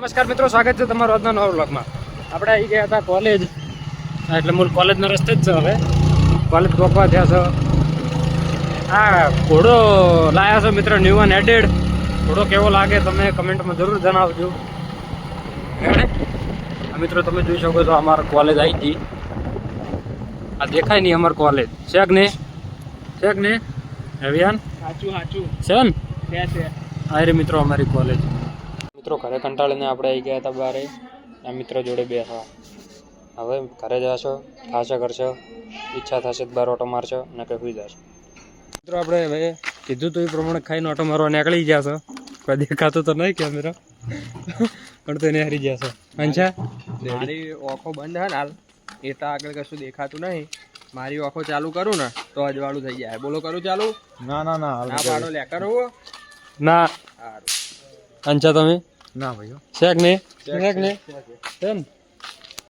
નમસ્કાર મિત્રો, સ્વાગત છે તમારું આજના નવા વ્લોગમાં. આપણે આવી ગયા હતા કોલેજ, એટલે મૂળ કોલેજનો રસ્તે જ છે. હવે કોલેજ પહોંચવા થયા છો. આ ઘોડો લાયા છો મિત્રો, ન્યુ વન એડેડ. ઘોડો કેવો લાગે તમે કમેન્ટમાં જરૂર જણાવજો. મિત્રો તમે જોઈ શકો છો અમારા કોલેજ આવી ગઈ. આ દેખાય નહીં અમારું કોલેજ છે કે નહીં? છે કે નહીં અભિયાન? સાચું છે ને? આ રે મિત્રો અમારી કોલેજ. મિત્રો ઘરે કંટાળીને આપણે આવી ગયા હતા બારે. આ મિત્રો જોડે બેસવા. હવે ઘરે જશો, ખાશો કરશો, ઈચ્છા થશે તો બાર ઓટો મારશો ને કંઈ સુઈ જશો. મિત્રો આપણે હવે કીધું તો એ પ્રમાણે ખાઈને ઓટો મારવા નીકળી ગયા છો. કોઈ દેખાતું તો નહીં કેમેરા પણ તો એને હારી ગયા છો. અંછા મારી ઓખો બંધ હે ને હાલ, એ તો આગળ કશું દેખાતું નહીં. મારી ઓખો ચાલુ કરું ને તો અજવાળું થઈ જાય. બોલો કરું ચાલુ? ના પાડો લે કરવો ના. સારું. અંછા તમે ના ભાઈઓ છે કે નહીં? છે કે નહીં? છે ને?